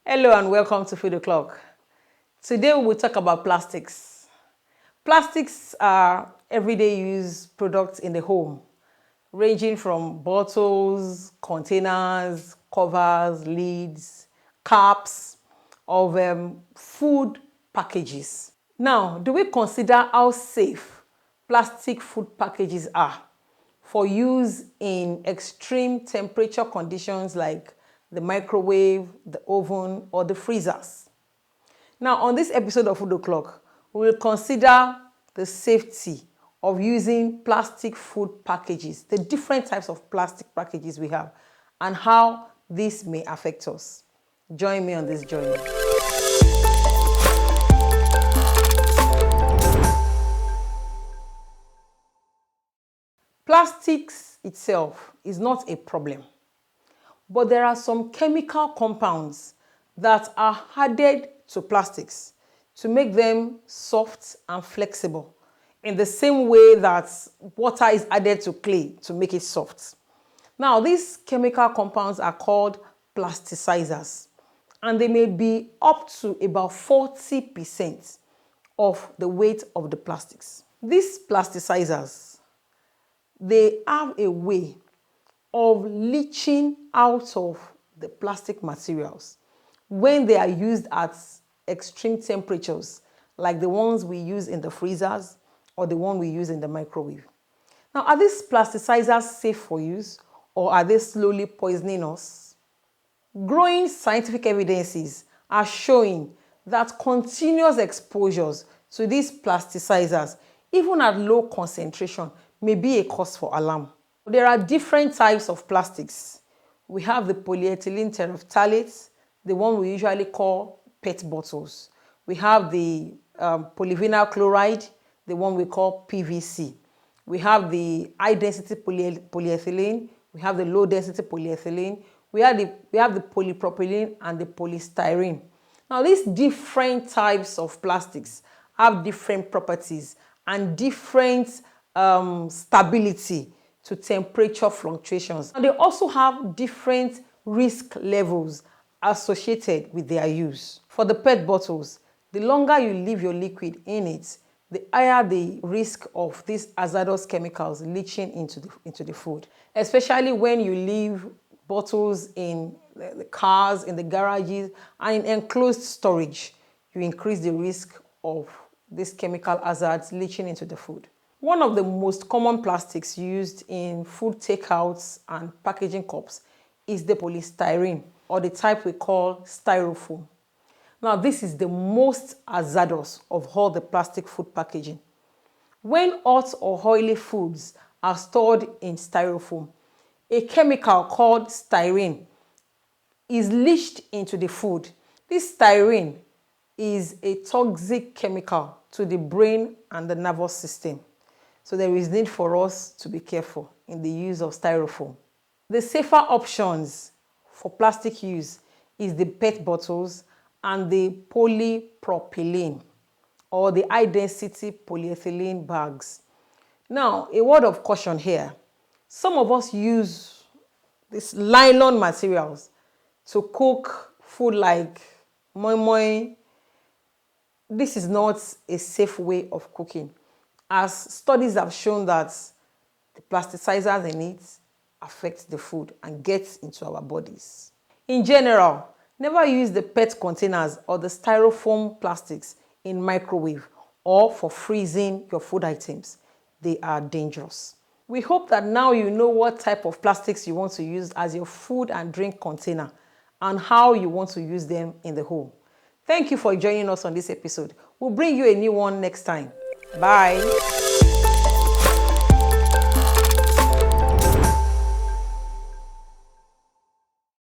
Hello and welcome to Food O'Clock. Today we will talk about plastics. Plastics are everyday use products in the home, ranging from bottles, containers, covers, lids, caps of food packages. Now, do we consider how safe plastic food packages are for use in extreme temperature conditions like the microwave, the oven, or the freezers? Now, on this episode of Food O'Clock, we will consider the safety of using plastic food packages, the different types of plastic packages we have, and how this may affect us. Join me on this journey. Plastics itself is not a problem, but there are some chemical compounds that are added to plastics to make them soft and flexible, in the same way that water is added to clay to make it soft. Now, these chemical compounds are called plasticizers, and they may be up to about 40% of the weight of the plastics. These plasticizers, they have a way of leaching out of the plastic materials when they are used at extreme temperatures, like the ones we use in the freezers or the one we use in the microwave. Now, are these plasticizers safe for use, or are they slowly poisoning us? Growing scientific evidences are showing that continuous exposures to these plasticizers, even at low concentration, may be a cause for alarm. There are different types of plastics. We have the polyethylene terephthalates, the one we usually call PET bottles. We have the polyvinyl chloride, the one we call PVC. We have the high-density polyethylene. We have the low-density polyethylene. We have the polypropylene and the polystyrene. Now, these different types of plastics have different properties and different stability to temperature fluctuations. And they also have different risk levels associated with their use. For the PET bottles, the longer you leave your liquid in it, the higher the risk of these hazardous chemicals leaching into the food. Especially when you leave bottles in the cars, in the garages, and in enclosed storage, you increase the risk of these chemical hazards leaching into the food. One of the most common plastics used in food takeouts and packaging cups is the polystyrene, or the type we call styrofoam. Now, this is the most hazardous of all the plastic food packaging. When hot or oily foods are stored in styrofoam, a chemical called styrene is leached into the food. This styrene is a toxic chemical to the brain and the nervous system. So there is need for us to be careful in the use of styrofoam. The safer options for plastic use is the PET bottles and the polypropylene, or the high-density polyethylene bags. Now, a word of caution here. Some of us use these nylon materials to cook food like moin-moin. This is not a safe way of cooking, as studies have shown that the plasticizers in it affect the food and get into our bodies. In general, never use the PET containers or the styrofoam plastics in microwave or for freezing your food items. They are dangerous. We hope that now you know what type of plastics you want to use as your food and drink container and how you want to use them in the home. Thank you for joining us on this episode. We'll bring you a new one next time. Bye.